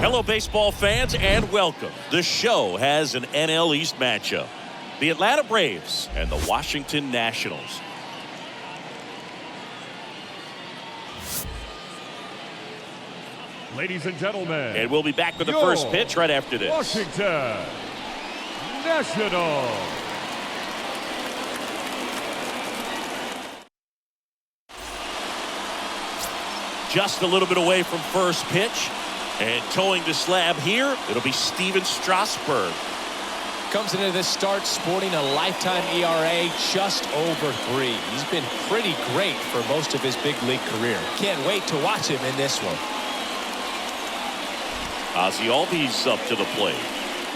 Hello, baseball fans, and welcome. The show has an NL East matchup. The Atlanta Braves and the Washington Nationals. Ladies and gentlemen. And we'll be back with the first pitch right after this. Washington Nationals. Just a little bit away from first pitch. And towing the slab here, it'll be Steven Strasburg. Comes into this start sporting a lifetime ERA just over 3. He's been pretty great for most of his big league career. Can't wait to watch him in this one. Ozzie Albies up to the plate.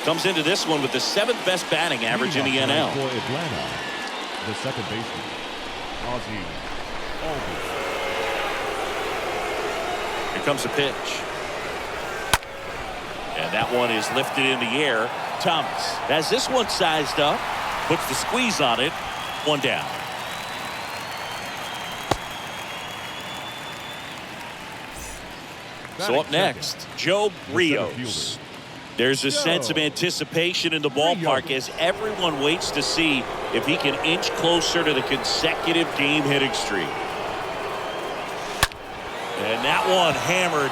Comes into this one with the 7th best batting average in the NL. For Atlanta, the second baseman, Ozzie Albies. Here comes the pitch. And that one is lifted in the air. Thomas has this one sized up. Puts the squeeze on it. 1 down. So up next, Joe Rios. There's a sense of anticipation in the ballpark as everyone waits to see if he can inch closer to the consecutive game hitting streak. And that one hammered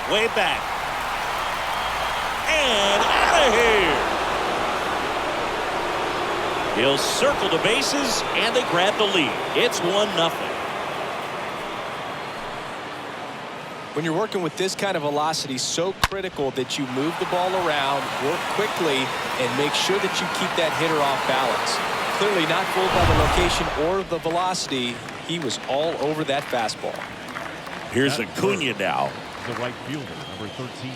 way back. And out of here. He'll circle the bases, and they grab the lead. It's 1-0. When you're working with this kind of velocity, so critical that you move the ball around, work quickly, and make sure that you keep that hitter off balance. Clearly not fooled by the location or the velocity. He was all over that fastball. Here's Acuna now. The right fielder, number 13,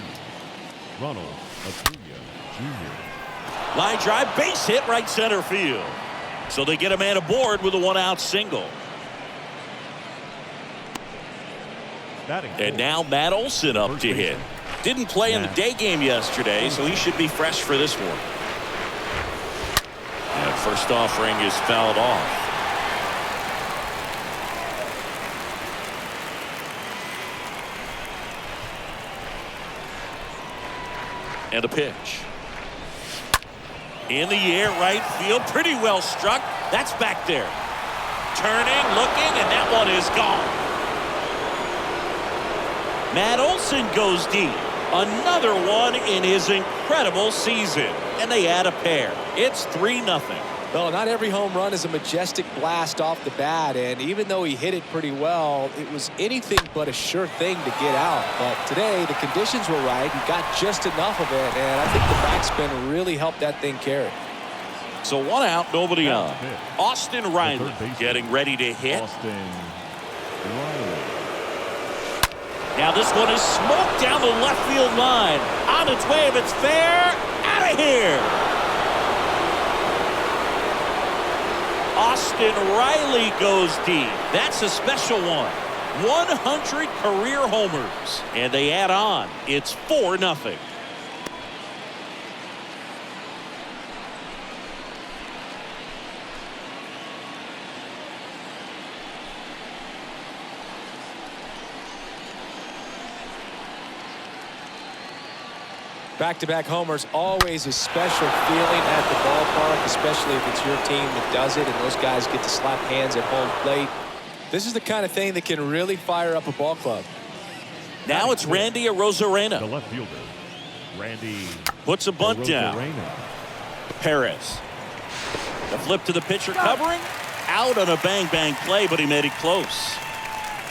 Ronald Acuna Jr. Line drive, base hit, right center field. So they get a man aboard with a 1-out single. And now Matt Olson up to hit. Didn't play in the day game yesterday, so he should be fresh for this one. And first offering is fouled off. And a pitch. In the air, right field, pretty well struck. That's back there. Turning, looking, and that one is gone. Matt Olson goes deep. Another one in his incredible season. And they add a pair. It's 3-0. Well, not every home run is a majestic blast off the bat, and even though he hit it pretty well, it was anything but a sure thing to get out. But today, the conditions were right. He got just enough of it, and I think the backspin really helped that thing carry. So 1 out, nobody on. Austin Riley getting ready to hit. Austin Riley. Now this one is smoked down the left field line. On its way, if it's fair, out of here. Austin Riley goes deep. That's a special one. 100 career homers. And they add on. It's 4-0. Back-to-back homers, always a special feeling at the ballpark, especially if it's your team that does it and those guys get to slap hands at home plate. This is the kind of thing that can really fire up a ball club. Now it's Randy Arozarena. The left fielder, Randy. Puts a bunt down. Perez. The flip to the pitcher covering. Out on a bang-bang play, but he made it close.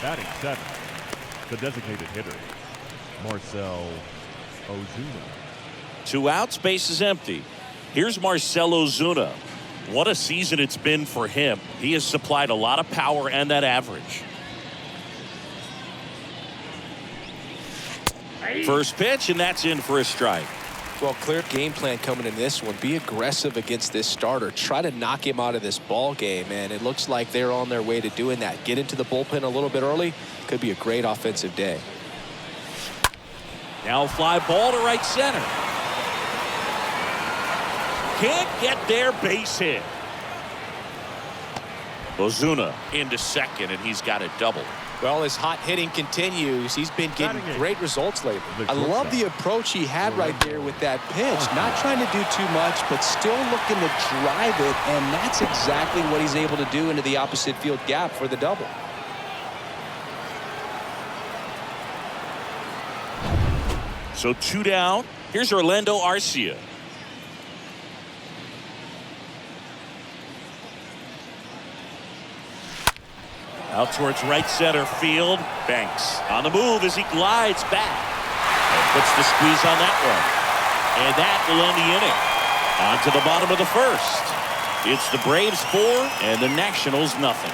Batting 7th, the designated hitter, Marcell Ozuna. 2 outs, base is empty. Here's Marcell Ozuna. What a season it's been for him. He has supplied a lot of power and that average. First pitch, and that's in for a strike. Well, clear game plan coming in this one. Be aggressive against this starter. Try to knock him out of this ball game, and it looks like they're on their way to doing that. Get into the bullpen a little bit early. Could be a great offensive day. Now a fly ball to right center. Can't get there, base hit. Ozuna into second, and he's got a double. Well, his hot hitting continues. He's been getting great results lately. I love the approach he had right there with that pitch. Not trying to do too much, but still looking to drive it, and that's exactly what he's able to do into the opposite field gap for the double. So 2 down. Here's Orlando Arcia. Out towards right center field. Banks on the move as he glides back. And puts the squeeze on that one. And that will end the inning. On to the bottom of the first. It's the Braves 4 and the Nationals nothing.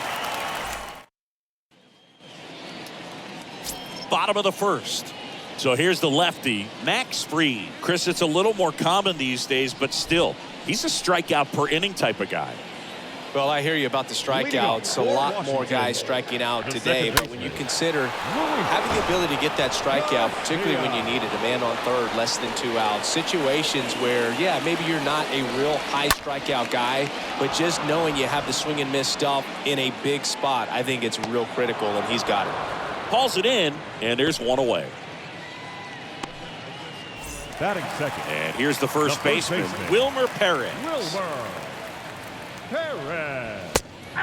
Bottom of the first. So here's the lefty, Max Fried. Chris, it's a little more common these days, but still, he's a strikeout per inning type of guy. Well, I hear you about the strikeouts. A lot more guys striking out today. But when you consider having the ability to get that strikeout, particularly when you need it, a man on third, less than 2 outs, situations where, yeah, maybe you're not a real high strikeout guy, but just knowing you have the swing and miss stuff in a big spot, I think it's real critical, and he's got it. Hauls it in, and there's one away. Batting second. And here's the first baseman, Wilmer Perez. Perez.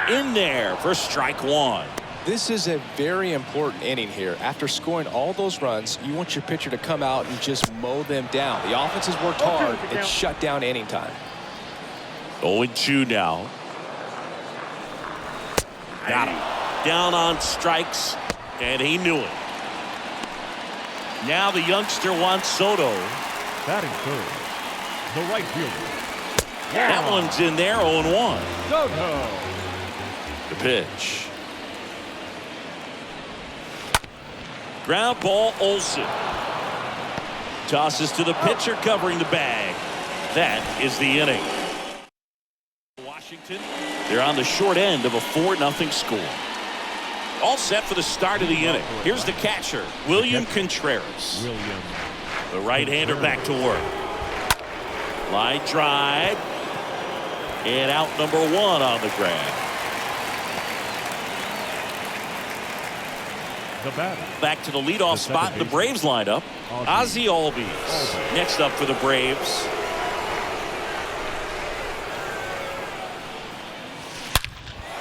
In there for strike one. This is a very important inning here. After scoring all those runs, you want your pitcher to come out and just mow them down. The offense has worked hard. It's shut down inning time. 0-2 now. Got him. Down on strikes, and he knew it. Now the youngster Juan Soto. Batting third. The right fielder. That one's in there, 0-1. Soto. The pitch. Ground ball, Olsen. Tosses to the pitcher covering the bag. That is the inning. Washington, they're on the short end of a 4-0 score. All set for the start of the inning. Here's the catcher, William Contreras. The right-hander back to work. Line drive. And out number 1 on the grab. The batter. Back to the leadoff spot in the Braves lineup. Ozzie Albies. Next up for the Braves.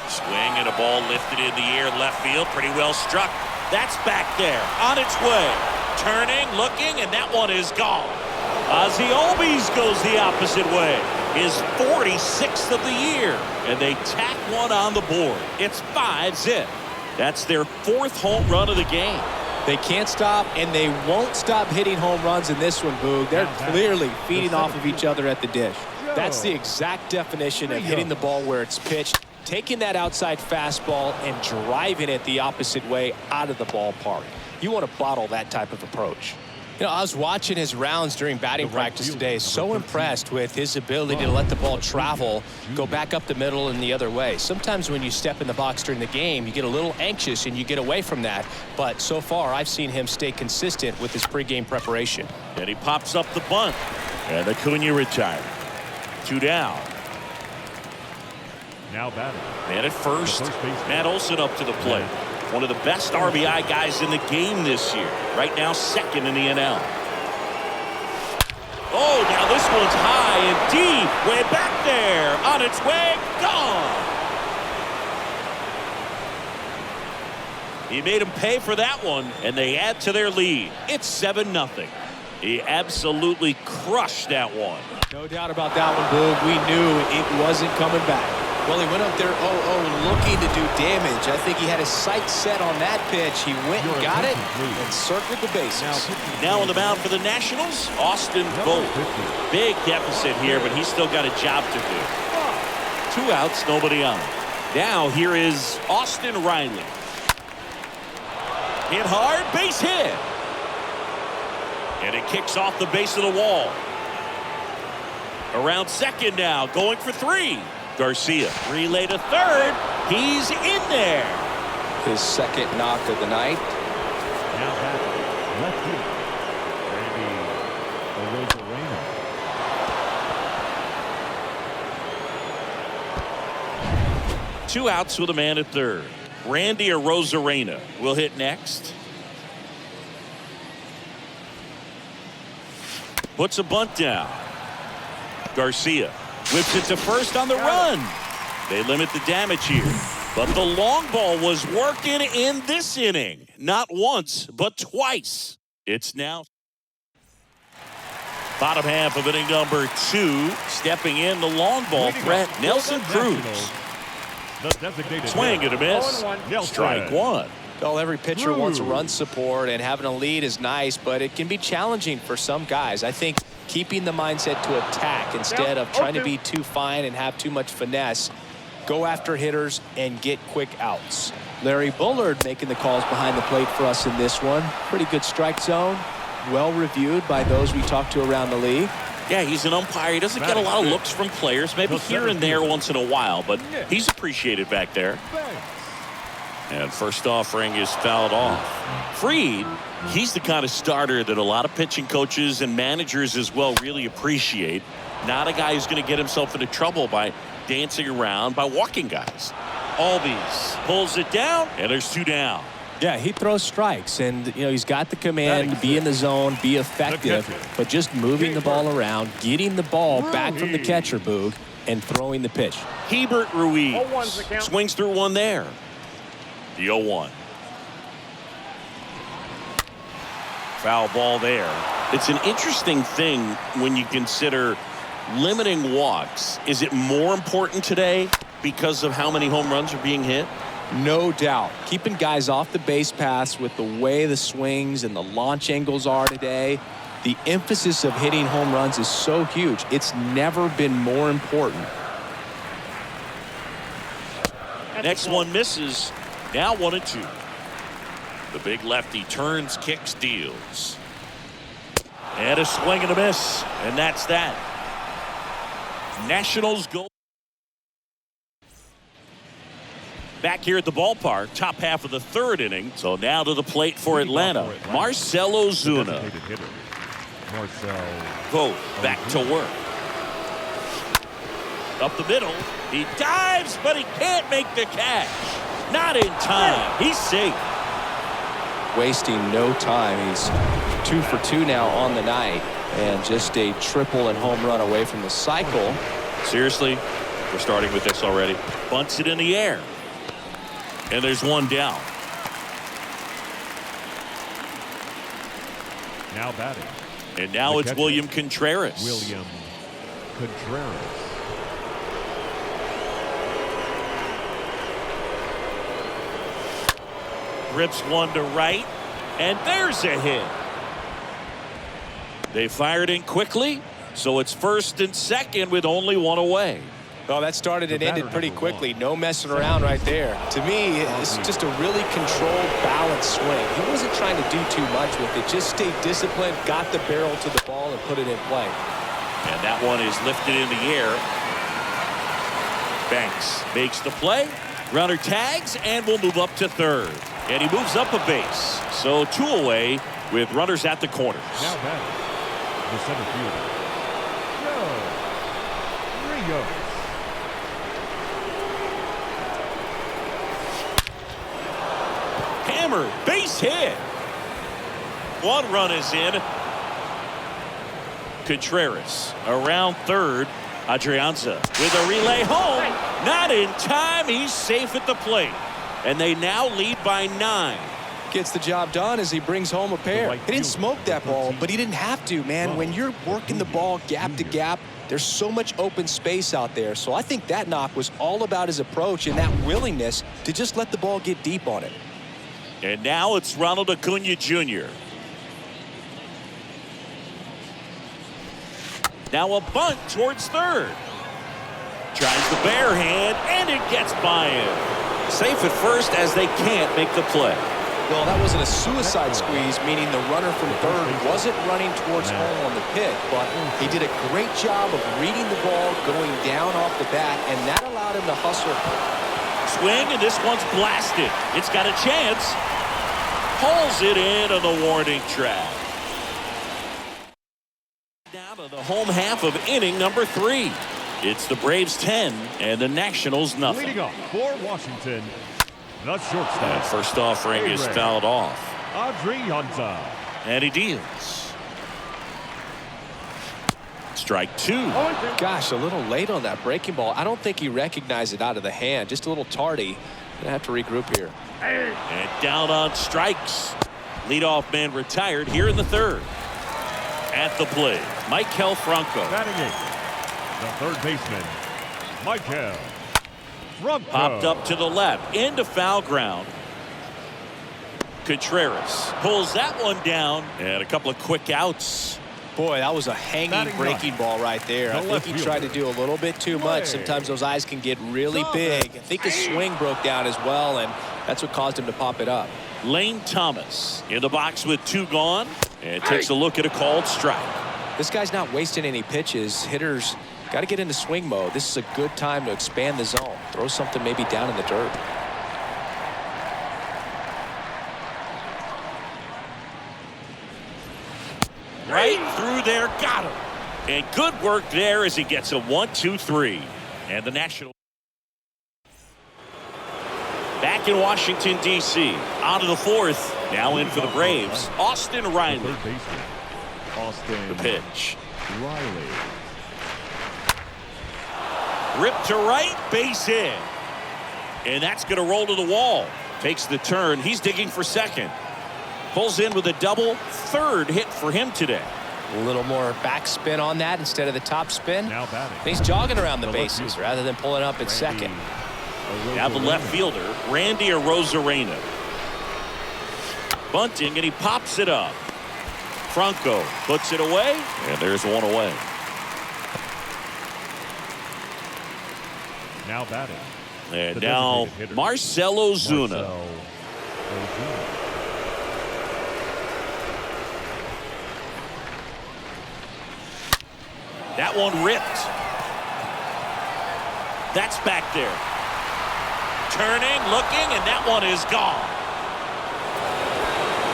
Swing and a ball lifted in the air left field. Pretty well struck. That's back there on its way. Turning, looking, and that one is gone. Ozzie Albies goes the opposite way. His 46th of the year. And they tack one on the board. It's 5-zip. That's their 4th home run of the game. They can't stop, and they won't stop hitting home runs in this one, Boog. They're clearly feeding off of each other at the dish. That's the exact definition of hitting the ball where it's pitched, taking that outside fastball and driving it the opposite way out of the ballpark. You want to bottle that type of approach. You know, I was watching his rounds during batting practice today. So impressed with his ability to let the ball travel, go back up the middle and the other way. Sometimes when you step in the box during the game, you get a little anxious and you get away from that. But so far, I've seen him stay consistent with his pregame preparation. And he pops up the bunt. And Acuna retired. 2 down. Now batting. Man at first. Matt Olson up to the plate. One of the best RBI guys in the game this year. Right now, 2nd in the NL. Oh, now this one's high and deep. Way back there. On its way. Gone. He made him pay for that one, and they add to their lead. It's 7-0. He absolutely crushed that one. No doubt about that one, Boog. We knew it wasn't coming back. Well, he went up there 0-0 looking to do damage. I think he had his sights set on that pitch. He went and got it and circled the bases. Now on the mound for the Nationals, Austin Vogt. Big deficit here, but he's still got a job to do. 2 outs, nobody on. Now here is Austin Riley. Hit hard, base hit. And it kicks off the base of the wall. Around second now, going for 3. Garcia, relay to third. He's in there. His 2nd knock of the night. Now batting. Left field. Randy Arozarena. 2 outs with a man at third. Randy Arozarena will hit next. Puts a bunt down. Garcia whips it to first on the run. They limit the damage here. But the long ball was working in this inning. Not once, but twice. It's now bottom half of inning number 2. Stepping in the long ball threat, Nelson Cruz. Swing and a miss. Strike one. Well, every pitcher wants run support, and having a lead is nice, but it can be challenging for some guys. I think keeping the mindset to attack instead of trying to be too fine and have too much finesse. Go after hitters and get quick outs. Larry Bullard making the calls behind the plate for us in this one. Pretty good strike zone. Well reviewed by those we talked to around the league. Yeah, he's an umpire. He doesn't get a lot of looks from players, maybe here and there once in a while, but he's appreciated back there. And first offering is fouled off. Fried, he's the kind of starter that a lot of pitching coaches and managers as well really appreciate. Not a guy who's going to get himself into trouble by dancing around, by walking guys. Albies pulls it down, and there's 2 down. Yeah, he throws strikes, and he's got the command to be in the zone, be effective, but just moving the ball around, getting the ball back from the catcher, Boog, and throwing the pitch. Hebert Ruiz swings through one there. The 0-1. Foul ball there. It's an interesting thing when you consider limiting walks. Is it more important today because of how many home runs are being hit? No doubt. Keeping guys off the base paths with the way the swings and the launch angles are today, the emphasis of hitting home runs is so huge. It's never been more important. Next one misses. Now 1-2. The big lefty turns, kicks, deals. And a swing and a miss. And that's that. Nationals go. Back here at the ballpark, top half of the 3rd inning. So now to the plate for Atlanta, Marcell Ozuna. Vogt back to work. Up the middle. He dives, but he can't make the catch. Not in time. He's safe. Wasting no time. He's 2 for 2 now on the night, and just a triple and home run away from the cycle. Seriously, we're starting with this already. Bunts it in the air. And there's 1 down. Now batting. And now it's William Contreras. William Contreras. Rips one to right. And there's a hit. They fired in quickly. So it's 1st and 2nd with only 1 away. Well, that started and ended pretty quickly. No messing around right there. To me, it's just a really controlled, balanced swing. He wasn't trying to do too much with it. Just stayed disciplined, got the barrel to the ball, and put it in play. And that one is lifted in the air. Banks makes the play. Runner tags and will move up to 3rd. And he moves up a base. So 2 away with runners at the corners. Now batting, the center fielder, Joe Rios. Hammer, base hit. 1 run is in. Contreras around 3rd. Adrianza with a relay home. Not in time. He's safe at the plate. And they now lead by 9. Gets the job done as he brings home a pair. He didn't smoke that ball, but he didn't have to, man. When you're working the ball gap to gap, there's so much open space out there. So I think that knock was all about his approach and that willingness to just let the ball get deep on it. And now it's Ronald Acuna Jr. Now a bunt towards 3rd. Tries the bare hand, and it gets by him. Safe at 1st as they can't make the play. Well, that wasn't a suicide squeeze, meaning the runner from 3rd wasn't running towards home on the pick, but he did a great job of reading the ball, going down off the bat, and that allowed him to hustle. Swing, and this one's blasted. It's got a chance. Hauls it in on the warning track. Down to the home half of inning number 3. It's the Braves 10 and the Nationals nothing. Leading off for Washington, The shortstop. And first offering is fouled off. Adrianza. And he deals. Strike 2. Gosh, a little late on that breaking ball. I don't think he recognized it out of the hand. Just a little tardy. Gonna have to regroup here. And down on strikes. Leadoff man retired here in the third. At the plate, Maikel Franco. Batting eighth, the third baseman, Maikel Franco. Popped up to the left into foul ground. Contreras pulls that one down, and a couple of quick outs. Boy, that was a hanging breaking ball right there. I think he tried to do a little bit too much. Sometimes those eyes can get really big. I think his swing broke down as well, and that's what caused him to pop it up. Lane Thomas in the box with 2 gone, and takes a look at a called strike. This guy's not wasting any pitches. Hitters got to get into swing mode. This is a good time to expand the zone. Throw something maybe down in the dirt. Right through there, got him. And good work there as he gets a 1-2-3. And the National back in Washington, D.C. On to the fourth. Now in for the Braves, Austin Riley. Third baseman, Austin The pitch. Riley. Ripped to right, base hit. And that's going to roll to the wall. Takes the turn. He's digging for second. Pulls in with a double. Third hit for him today. A little more backspin on that instead of the top spin. Now batting. He's jogging around the bases rather than pulling up at second. Now the left fielder, Randy Arozarena. Bunting, and he pops it up. Franco puts it away, and there's one away. Now batting. And The now designated hitter, Marcell Ozuna. Marcell Ozuna. That one ripped. That's back there. Turning, looking, and that one is gone.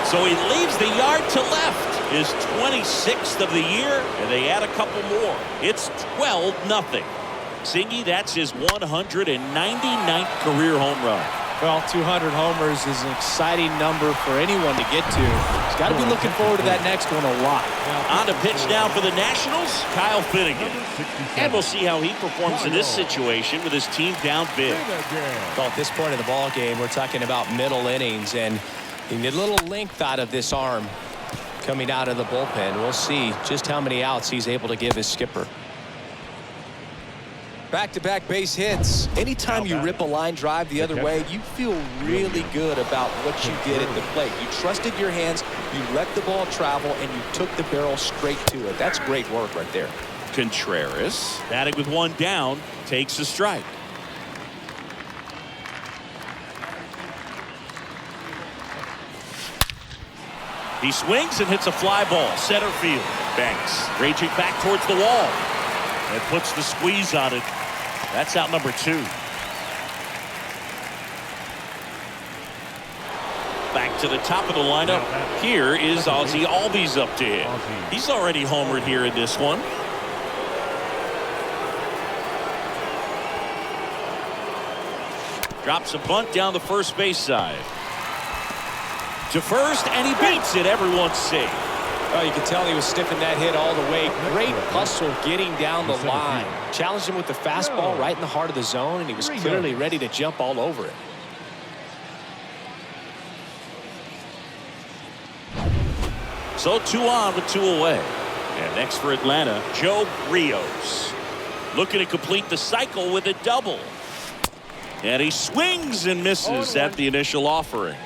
So he leaves the yard to left. His 26th of the year, and they add a couple more. It's 12-0. Singy, that's his 199th career home run. Well, 200 homers is an exciting number for anyone to get to. He's got to be looking forward to that next one a lot. On to pitch now for the Nationals, Kyle Finnegan. And we'll see how he performs in this situation with his team down big. Well, at this point in the ball game, we're talking about middle innings, and he need a little length out of this arm coming out of the bullpen. We'll see just how many outs he's able to give his skipper. Back-to-back base hits. Anytime you rip a line drive the other way, you feel really good about what you did at the plate. You trusted your hands, you let the ball travel, and you took the barrel straight to it. That's great work right there. Contreras, batting with one down, takes a strike. He swings and hits a fly ball, center field. Banks raging back towards the wall. And puts the squeeze on it. That's out number 2. Back to the top of the lineup. Here is Ozzie Albies up to him. He's already homered here in this one. Drops a bunt down the first base side. To first, and he beats it. Everyone's safe. Oh, you can tell he was stiffing that hit all the way. Great hustle getting down the line. Challenged him with the fastball right in the heart of the zone, and he was clearly ready to jump all over it. So 2 on with 2 away. And next for Atlanta, Joe Rios. Looking to complete the cycle with a double. And he swings and misses at the initial offering.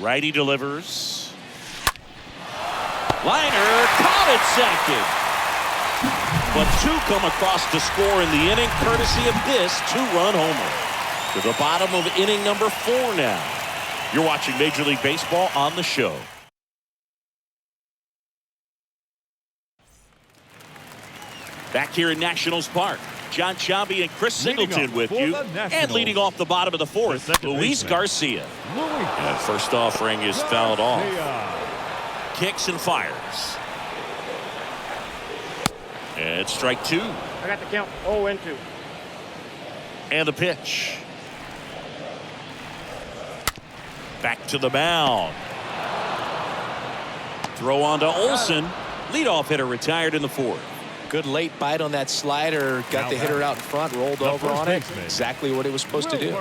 Righty delivers. Liner caught at second. But 2 come across to score in the inning, courtesy of this 2-run homer. To the bottom of inning number 4 now. You're watching Major League Baseball on the show. Back here in Nationals Park, John Sciambi and Chris Singleton with you. And leading off the bottom of the 4th, Luis Garcia. And first offering is fouled off. Kicks and fires. And strike two. I got the count. 0-2. And the pitch. Back to the mound. Throw on to Olson. Leadoff hitter retired in the fourth. Good late bite on that slider. Got the hitter out in front, rolled over on it. Exactly what it was supposed to do.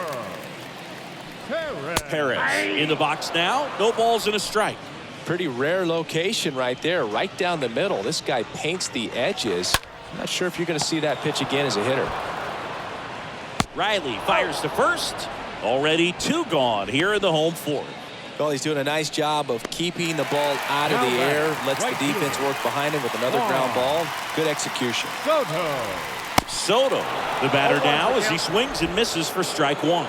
Perez in the box now. No balls and a strike. Pretty rare location right there, right down the middle. This guy paints the edges. I'm not sure if you're going to see that pitch again as a hitter. Riley fires to first. Already two gone here in the home fourth. Well, he's doing a nice job of keeping the ball out of the air. Lets the defense work behind him with another ground ball. Good execution. Soto, the batter now as he swings and misses for strike one.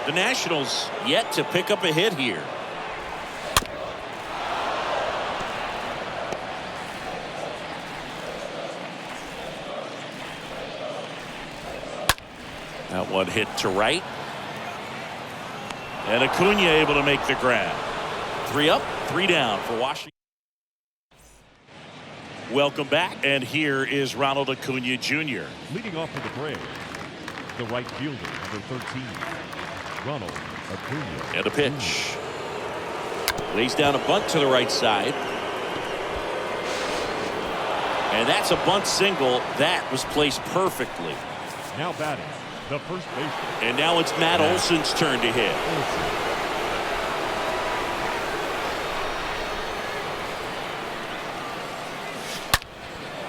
The Nationals yet to pick up a hit here. That one hit to right. And Acuna able to make the grab. 3 up, 3 down for Washington. Welcome back, and here is Ronald Acuna Jr. Leading off for the Braves, the right fielder, number 13, Ronald Acuna. And a pitch. Lays down a bunt to the right side. And that's a bunt single. That was placed perfectly. Now batting, the first baseman. And now it's Matt Olson's turn to hit.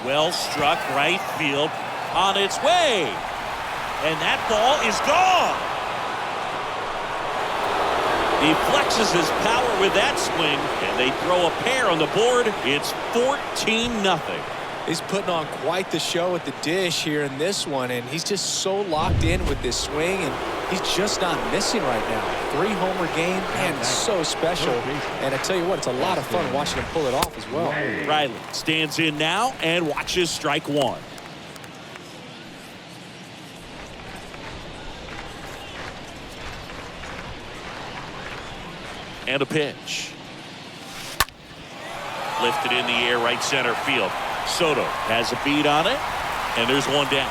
Well struck right field on its way. And that ball is gone. He flexes his power with that swing, and they throw a pair on the board. It's 14-0. He's putting on quite the show at the dish here in this one, and he's just so locked in with this swing, and he's just not missing right now. 3-homer game, man, so special. And I tell you what, it's a lot of fun watching him pull it off as well. Riley stands in now and watches strike one. And a pitch. Lifted in the air, right center field. Soto has a beat on it, and there's one down.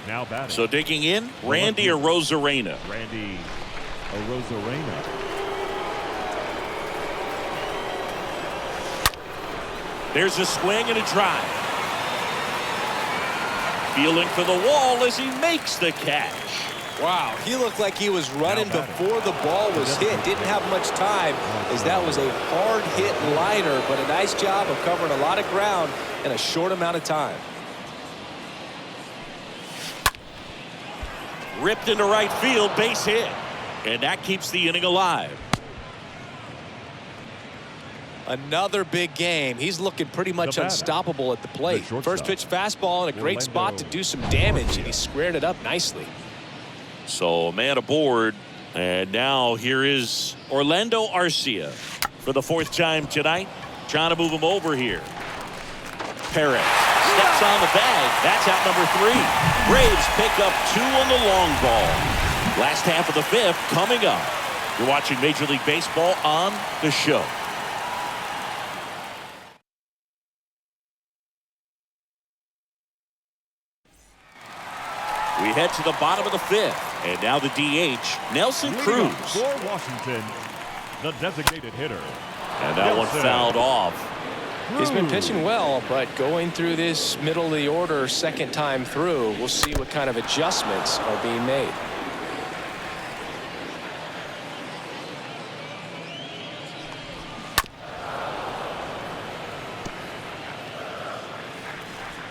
Now batting. So digging in, Randy Arozarena. Randy Arozarena. There's a swing and a drive. Feeling for the wall as he makes the catch. Wow, he looked like he was running before the ball was hit. Didn't have much time as that was a hard hit liner, but a nice job of covering a lot of ground in a short amount of time. Ripped into right field, base hit. And that keeps the inning alive. Another big game. He's looking pretty much unstoppable at the plate. First pitch fastball in a great spot to do some damage, and he squared it up nicely. So a man aboard, and now here is Orlando Arcia for the 4th time tonight. Trying to move him over here. Perez steps on the bag. That's out number 3. Braves pick up 2 on the long ball. Last half of the 5th coming up. You're watching Major League Baseball on The Show. We head to the bottom of the 5th. And now the DH, Nelson Cruz. For Washington, the designated hitter. And that one fouled off. He's been pitching well, but going through this middle of the order second time through, we'll see what kind of adjustments are being made.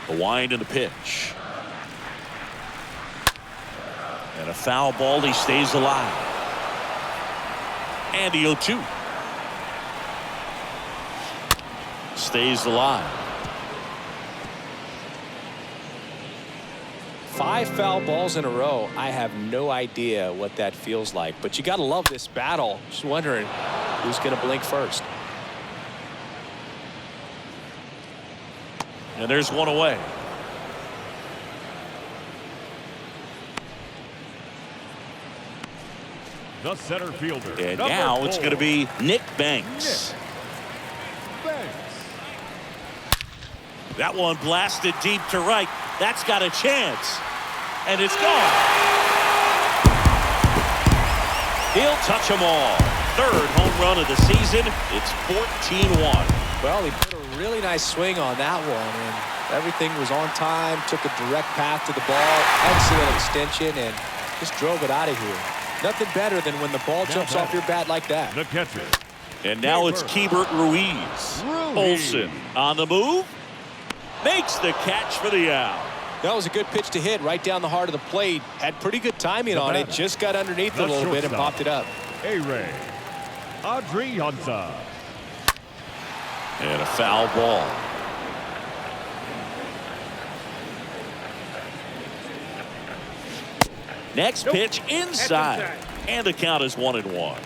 The wind and the pitch. And a foul ball, he stays alive. And the 0-2. Stays alive. 5 foul balls in a row. I have no idea what that feels like, but you got to love this battle. Just wondering who's going to blink first. And there's one away. The center fielder. And now it's going to be Nick Banks. That one blasted deep to right. That's got a chance. And it's gone. He'll touch them all. Third home run of the season. It's 14-1. Well, he put a really nice swing on that one, and everything was on time, took a direct path to the ball, excellent extension, and just drove it out of here. Nothing better than when the ball jumps off your bat like that. The catcher. And now it's Keibert Ruiz. Olson on the move. Makes the catch for the out. That was a good pitch to hit right down the heart of the plate. Had pretty good timing on it. Just got underneath it a little bit and popped it up. A-Ray Adrianza. And a foul ball. Next pitch inside. And the count is 1-1.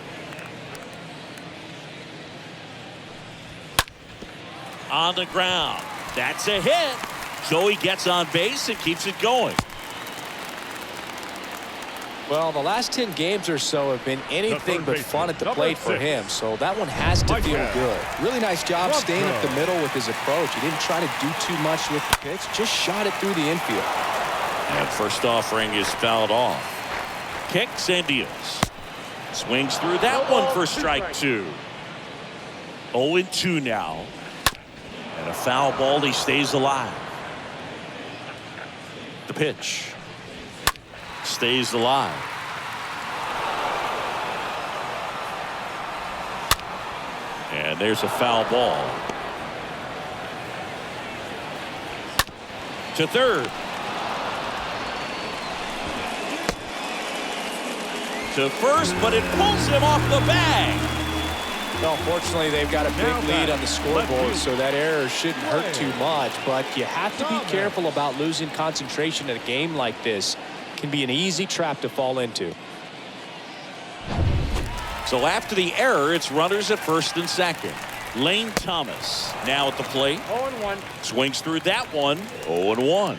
On the ground. That's a hit. Joey gets on base and keeps it going. Well, the last 10 games or so have been anything but fun at the plate for him, so that one has to feel good. Really nice job staying up the middle with his approach. He didn't try to do too much with the pitch, just shot it through the infield. And first offering is fouled off. Kicks and deals. Swings through that one for strike 2. 0-2 now. And a foul ball. He stays alive. The pitch. Stays alive. And there's a foul ball. To third. To first, but it pulls him off the bag. Well, fortunately, they've got a big lead on the scoreboard, so that error shouldn't hurt too much. But you have to be careful about losing concentration in a game like this. It can be an easy trap to fall into. So after the error, it's runners at first and second. Lane Thomas now at the plate. 0-1. Swings through that one. 0-1.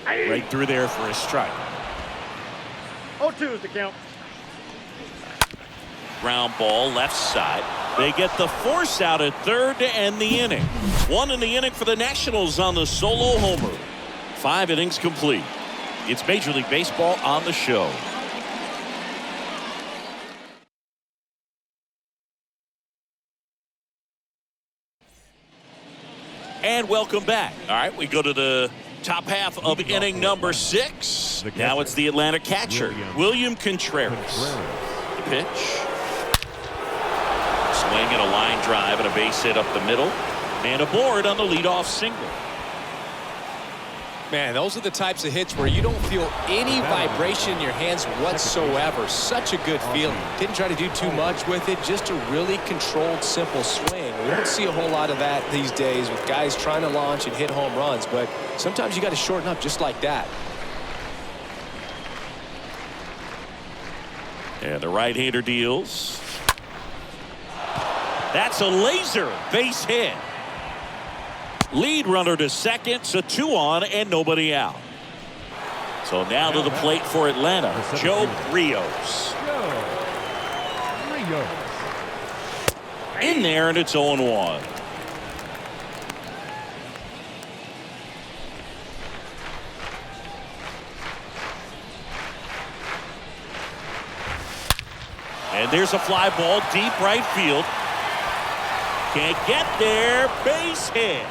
Right through there for a strike. 0-2 is the count. Ground ball left side. They get the force out at third to end the inning. One in the inning for the Nationals on the solo homer. 5 innings complete. It's Major League Baseball on the show. And welcome back. All right, we go to the top half of inning number 6. Now it's the Atlanta catcher, William Contreras. The pitch. Swing and a line drive and a base hit up the middle. And aboard on the leadoff single. Man, those are the types of hits where you don't feel any vibration in your hands whatsoever. Such a good feeling. Didn't try to do too much with it. Just a really controlled, simple swing. We don't see a whole lot of that these days with guys trying to launch and hit home runs. But sometimes you got to shorten up just like that. And the right-hander deals. That's a laser base hit. Lead runner to second, so 2 on and nobody out. So now to the plate for Atlanta, Joe Rios. In there, and it's 0-1. And there's a fly ball deep right field. Can't get there. Base hit.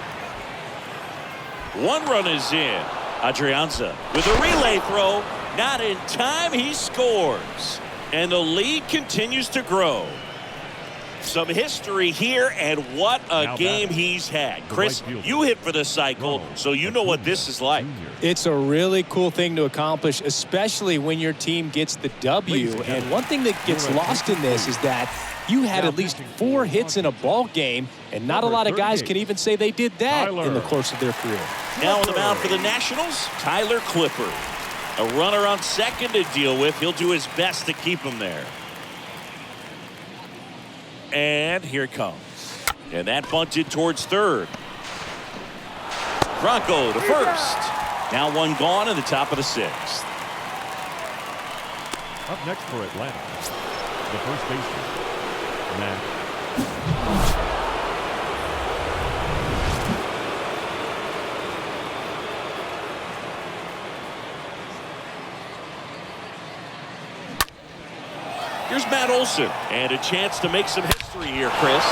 1 run is in. Adrianza with a relay throw. Not in time. He scores. And the lead continues to grow. Some history here, and what a game he's had. Chris, you hit for the cycle, so you know what this is like. It's a really cool thing to accomplish, especially when your team gets the W. And one thing that gets lost in this is that you had at least 4 hits in a ball game, and not a lot of guys can even say they did that in the course of their career. Now on the mound for the Nationals, Tyler Clippard. A runner on second to deal with. He'll do his best to keep him there. And here it comes. And that bunted towards third. Bronco to first. Now 1 gone in the top of the 6th. Up next for Atlanta, the first baseman, Matt. Here's Matt Olson. And a chance to make some history here, Chris.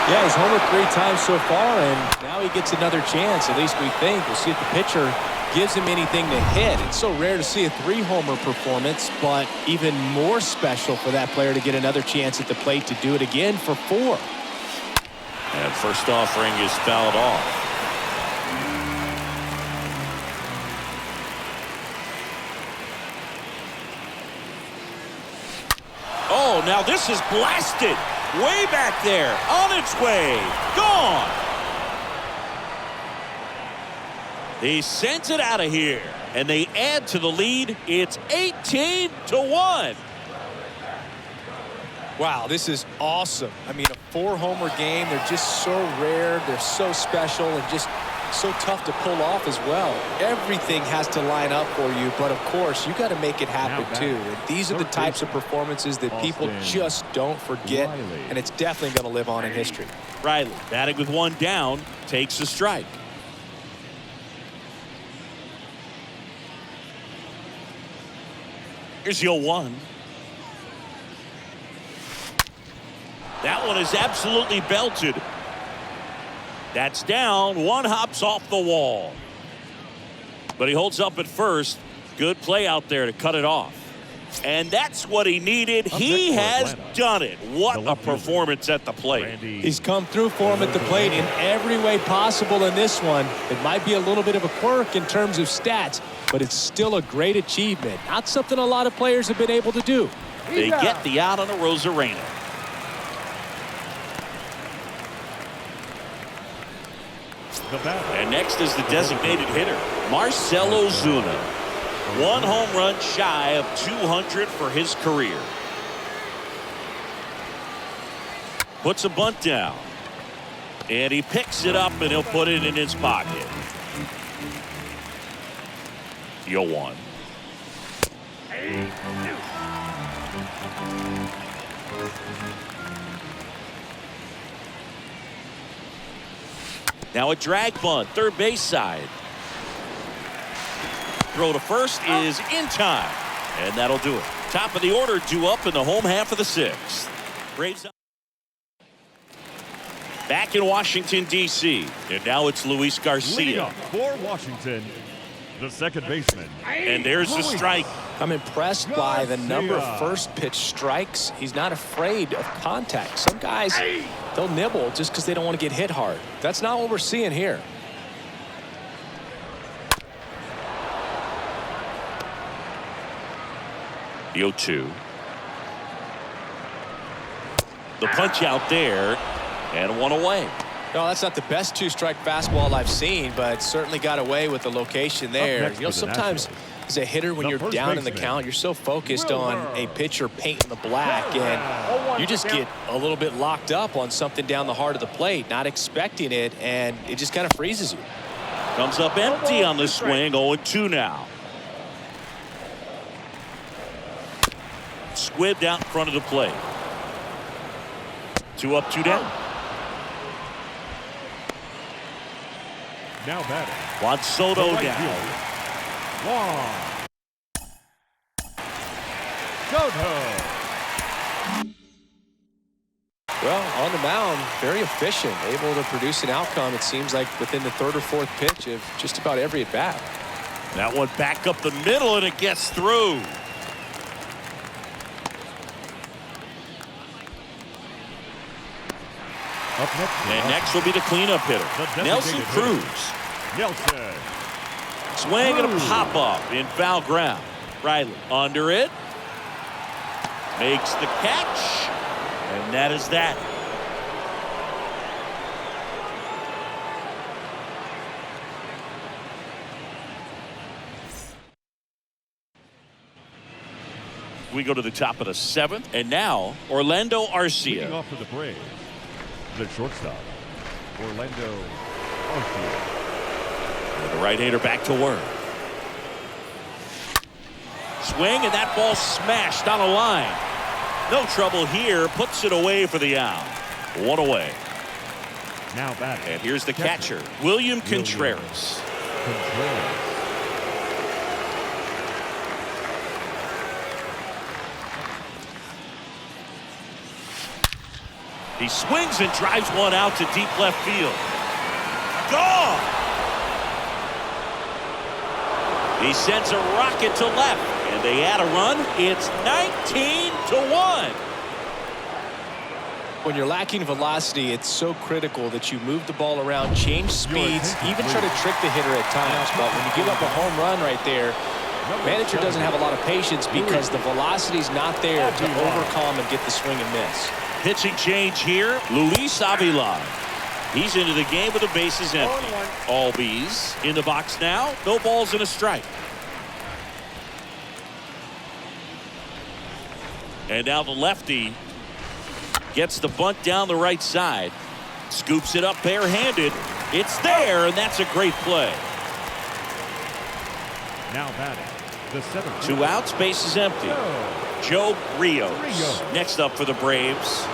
Yeah, he's homered 3 times so far, and now he gets another chance. At least we think. We'll see if the pitcher gives him anything to hit. It's so rare to see a 3-homer performance, but even more special for that player to get another chance at the plate to do it again for 4. And first offering is fouled off. Oh, now this is blasted. Way back there. On its way. Gone. He sends it out of here. And they add to the lead. It's 18-1. Wow, this is awesome. I mean, a 4-homer game. They're just so rare. They're so special and just so tough to pull off as well. Everything has to line up for you, but of course, you got to make it happen too. And these are the types of performances that people just don't forget, and it's definitely going to live on in history. Riley, batting with 1 down, takes a strike. Here's your 1. That one is absolutely belted. That's down. 1 hops off the wall. But he holds up at first. Good play out there to cut it off. And that's what he needed. He has done it. What a performance at the plate. He's come through for him at the plate in every way possible in this one. It might be a little bit of a quirk in terms of stats, but it's still a great achievement. Not something a lot of players have been able to do. They get the out on the Rosarena. And next is the designated hitter, Marcell Ozuna. 1 home run shy of 200 for his career. Puts a bunt down. And he picks it up and he'll put it in his pocket. Yo 1. Now a drag bunt, third base side. Throw to first is in time. And that'll do it. Top of the order due up in the home half of the 6th. Braves back in Washington, D.C. And now it's Luis Garcia. For Washington, the second baseman. And there's the strike. I'm impressed by the number of first pitch strikes. He's not afraid of contact. Some guys, they'll nibble just because they don't want to get hit hard. That's not what we're seeing here. The 0-2. The punch out there. And 1 away. No, that's not the best 2-strike fastball I've seen, but certainly got away with the location there. You know, sometimes as a hitter, when you're down in the count, you're so focused on a pitcher painting the black, and you just get a little bit locked up on something down the heart of the plate, not expecting it, and it just kind of freezes you. Comes up empty on the swing. 0-2 now. Squibbed out in front of the plate. 2 up, 2 down. Now batting. Juan Soto down. Juan Soto. Well, on the mound, very efficient, able to produce an outcome, it seems like, within the 3rd or 4th pitch of just about every at-bat. That one back up the middle, and it gets through. Up next. And next will be the cleanup hitter, Nelson Cruz. Nelson. Swing and a pop-up in foul ground. Riley under it. Makes the catch. And that is that. We go to the top of the 7th. And now, Orlando Arcia. Leading off for the Braves, the shortstop, Orlando Arcia. The right-hander back to work. Swing, and that ball smashed on a line. No trouble here. Puts it away for the out. 1 away. Now back. And here's the catcher, William Contreras. He swings and drives one out to deep left field. Gone! He sends a rocket to left, and they add a run. It's 19-1. When you're lacking velocity, it's so critical that you move the ball around, change speeds, even try to trick the hitter at times. But when you give up a home run right there, manager doesn't have a lot of patience because the velocity's not there to overcome and get the swing and miss. Pitching change here, Luis Avila. He's into the game with the bases empty. Albies in the box now. No balls and a strike. And now the lefty gets the bunt down the right side. Scoops it up barehanded. It's there, and that's a great play. Now batting, the center. 2 outs, bases empty. Joe Rios next up for the Braves.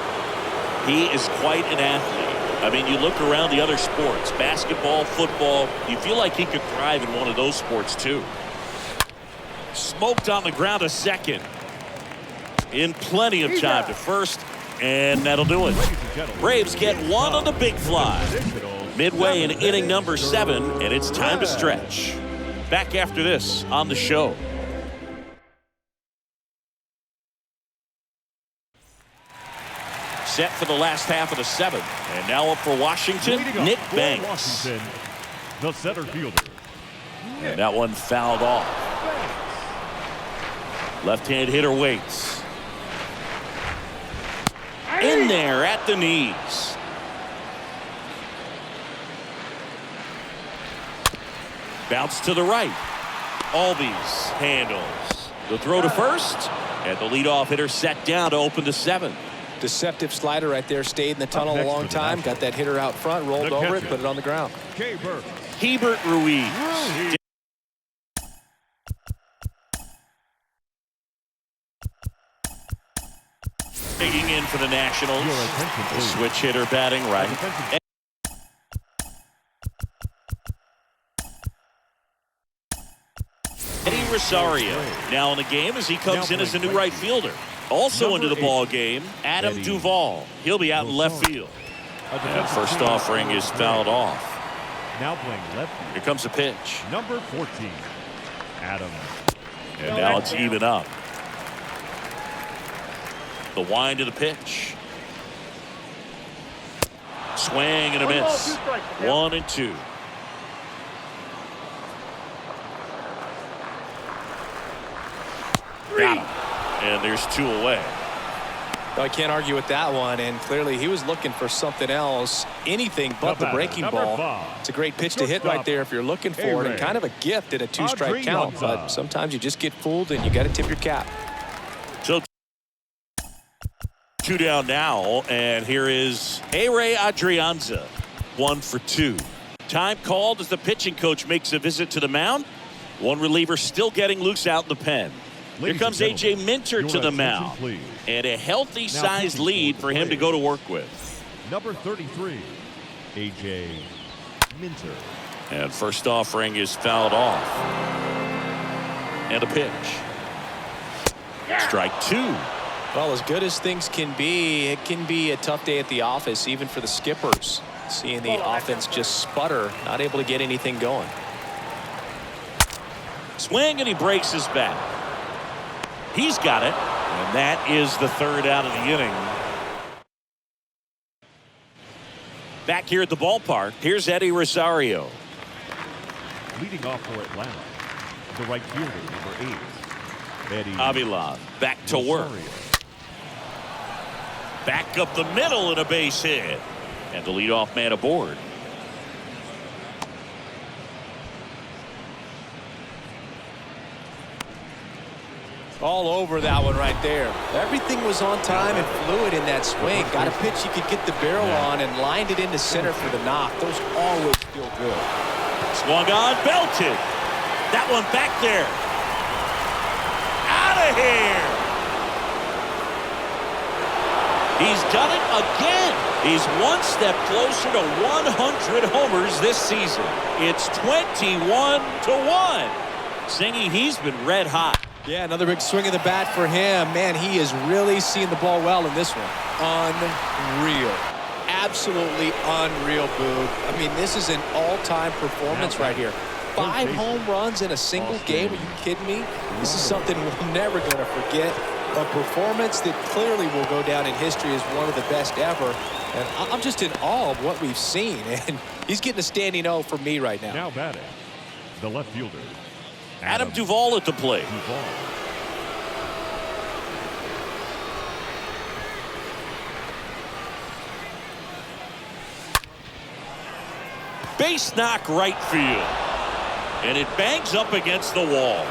He is quite an athlete. I mean, you look around the other sports, basketball, football, you feel like he could thrive in one of those sports too. Smoked on the ground to second. In plenty of time to first, and that'll do it. Braves get one on the big fly. Midway in inning number 7, and it's time to stretch. Back after this on the show. Set for the last half of the 7th. And now up for Washington, Nick Banks. Washington, the center fielder. And that one fouled off. Left-hand hitter waits. In there at the knees. Bounce to the right. Albies handles. The throw to first. And the leadoff hitter set down to open the 7th. Deceptive slider right there. Stayed in the tunnel a long time. Got that hitter out front. Rolled over it. Put it on the ground. Hebert Ruiz. Digging in for the Nationals. The switch hitter batting right. Eddie Rosario now in the game as he comes in as a new right fielder. Also into the ball game, Adam Duvall. He'll be out in left field. And first offering is fouled off. Now playing left field. Here comes a pitch. Number 14, Adam. And now it's even up. The wind of the pitch. Swing and a miss. 1-2. Got him. And there's 2 away. I can't argue with that one, and clearly he was looking for something else, anything but the breaking ball. It's a great pitch to hit right there if you're looking for it, and kind of a gift at a 2-strike count, but sometimes you just get fooled and you got to tip your cap. So 2 down now, and here is Ehire Adrianza, 1 for 2. Time called as the pitching coach makes a visit to the mound. One reliever still getting loose out in the pen. Here comes A.J. Minter to the mound. And a healthy-sized lead for him to go to work with. Number 33, A.J. Minter. And first offering is fouled off. And a pitch. Strike 2. Well, as good as things can be, it can be a tough day at the office, even for the skippers. Seeing the offense just sputter, not able to get anything going. Swing, and he breaks his bat. He's got it, and that is the 3rd out of the inning. Back here at the ballpark, here's Eddie Rosario. Leading off for Atlanta, the right fielder, number 8, Eddie Avila back to work. Back up the middle and a base hit. And the leadoff man aboard. All over that one right there. Everything was on time and fluid in that swing. Got a pitch you could get the barrel on and lined it into center for the knock. Those always feel good. Swung on, belted. That one back there. Out of here. He's done it again. He's one step closer to 100 homers this season. It's 21-1. Singing, he's been red hot. Yeah, another big swing of the bat for him. Man, he is really seeing the ball well in this one. Unreal. Absolutely unreal, Boog. I mean, this is an all-time performance right here. 5 home runs in a single game. Are you kidding me? This is something we're never going to forget. A performance that clearly will go down in history as one of the best ever. And I'm just in awe of what we've seen. And he's getting a standing O for me right now. Now batting, the left fielder, Adam Duvall at the plate. Duvall. Base knock right field. And it bangs up against the wall.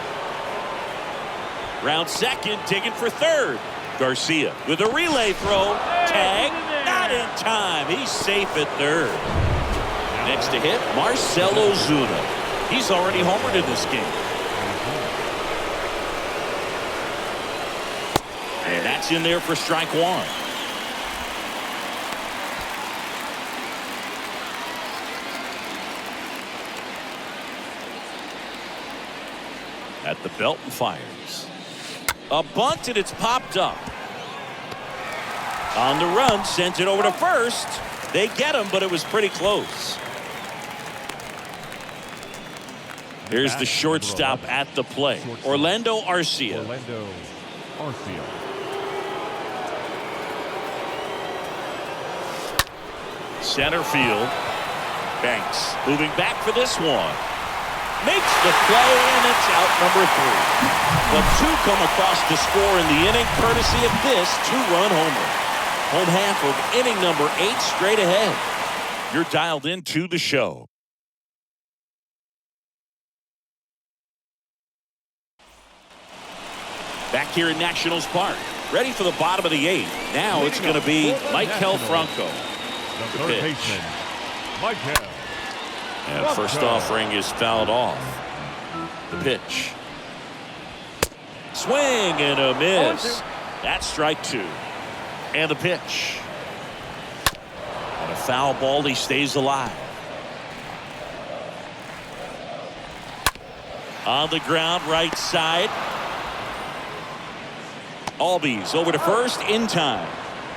Round second, digging for third. Garcia with a relay throw. Tag, not in time. He's safe at third. Next to hit, Marcell Ozuna. He's already homered in this game. And that's in there for strike one. At the belt and fires. A bunt, and it's popped up. On the run, sends it over to first. They get him, but it was pretty close. Here's the shortstop at the plate, Orlando Arcia. Orlando Arcia. Center field. Banks moving back for this one. Makes the play, and it's out number 3. But 2 come across to score in the inning, courtesy of this 2-run homer. Home half of inning number 8 straight ahead. You're dialed into the show. Back here in Nationals Park, ready for the bottom of the 8th. Now it's going to be Maikel Franco. The third baseman, Maikel. And first offering is fouled off. The pitch. Swing and a miss. That's strike 2. And the pitch. On a foul ball, he stays alive. On the ground, right side. Albies over to first in time.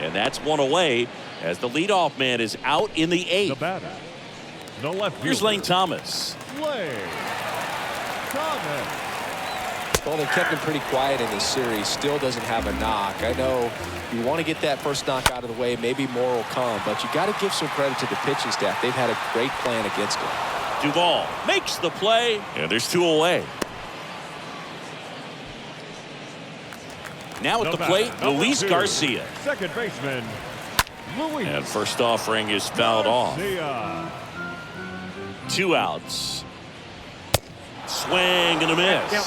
And that's one away as the leadoff man is out in the 8th. The batter, the left Here's fielder, Lane Thomas. Lane Thomas. Well, they kept him pretty quiet in this series. Still doesn't have a knock. I know you want to get that first knock out of the way. Maybe more will come, but you got to give some credit to the pitching staff. They've had a great plan against him. Duvall makes the play, and there's 2 away. Now at the plate, Luis Garcia. Second baseman, Luis. And first offering is fouled off. Garcia. 2 outs. Swing and a miss. Count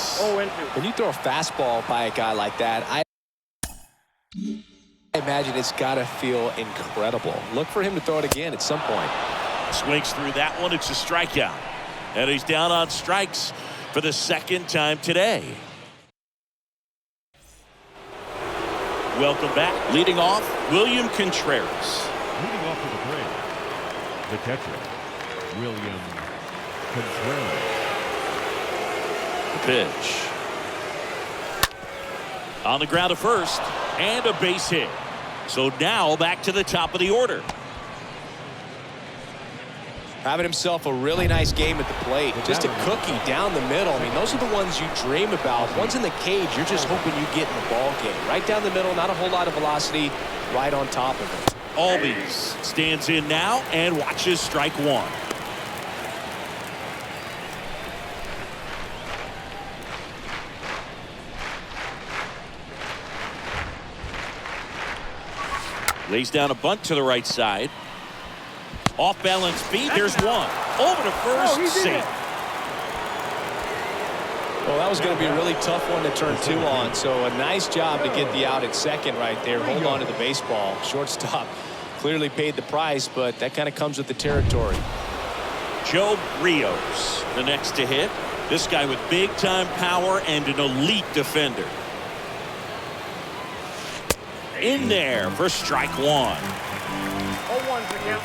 0-2. When you throw a fastball by a guy like that, I imagine it's got to feel incredible. Look for him to throw it again at some point. Swings through that one. It's a strikeout. And he's down on strikes for the 2nd time today. Welcome back. Leading off, William Contreras. Leading off for the Braves, the catcher, William Contreras. The pitch. On the ground to first, and a base hit. So now back to the top of the order. Having himself a really nice game at the plate. Just a cookie down the middle. I mean, those are the ones you dream about. Ones in the cage, you're just hoping you get in the ball game. Right down the middle, not a whole lot of velocity, right on top of it. Albies stands in now and watches strike 1. Lays down a bunt to the right side. Off balance beat. There's 1. Over to first. Safe. Well, that was going to be a really tough one to turn 2 on. So a nice job to get the out at second right there. Hold on to the baseball. Shortstop clearly paid the price, but that kind of comes with the territory. Joe Rios, the next to hit. This guy with big-time power and an elite defender. In there for strike 1. 0-1's the count.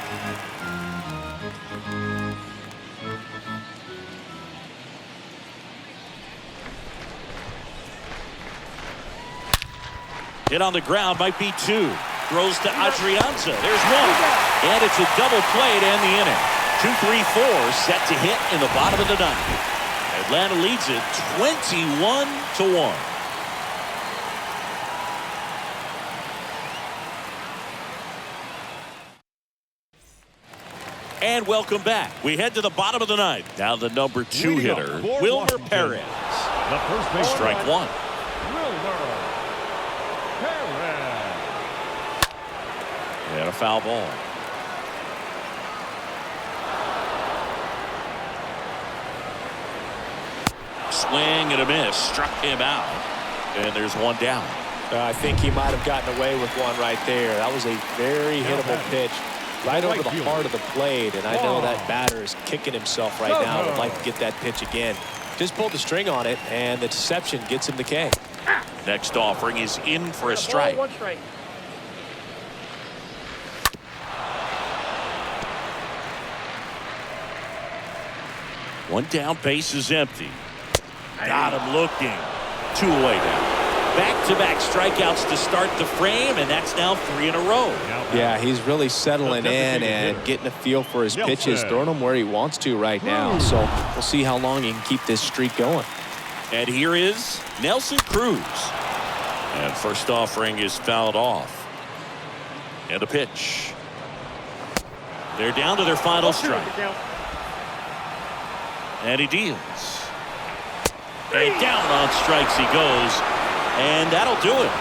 Hit on the ground, might be 2. Throws to Adrianza. There's 1. And it's a double play to end the inning. 2-3-4 set to hit in the bottom of the 9th. Atlanta leads it 21-1. And welcome back. We head to the bottom of the 9th. Now the number 2 hitter, Wilmer Perez. The first base. Strike 1. Wilmer Perez. And a foul ball. Swing and a miss. Struck him out. And there's 1 down. I think he might have gotten away with one right there. That was a very hittable pitch right over the heart of the plate. And I know that batter is kicking himself right now. Would like to get that pitch again. Just pulled the string on it, and the deception gets him the K. Next offering is in for a strike. 1 strike. One down, base is empty. Got him looking. 2 away now. Back-to-back strikeouts to start the frame, and that's now 3 in a row. Yeah, he's really settling in and getting a feel for his pitches, throwing them where he wants to right now. So we'll see how long he can keep this streak going. And here is Nelson Cruz. And first offering is fouled off. And a pitch. They're down to their final strike. And he deals. And down on strikes he goes. And that'll do it.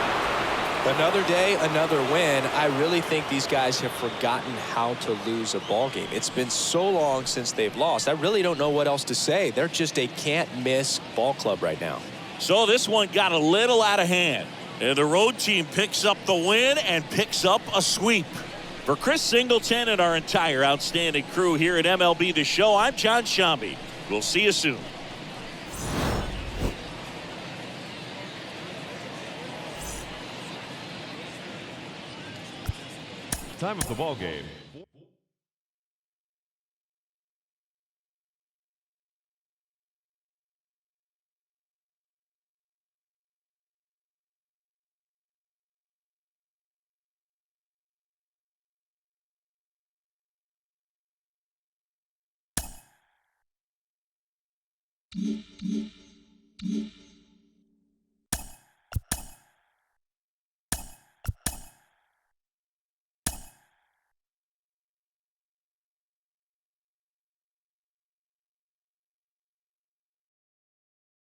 Another day, another win. I really think these guys have forgotten how to lose a ball game. It's been so long since they've lost. I really don't know what else to say. They're just a can't-miss ball club right now. So this one got a little out of hand. And the road team picks up the win and picks up a sweep. For Chris Singleton and our entire outstanding crew here at MLB The Show, I'm John Shambi. We'll see you soon. Time of the ball game.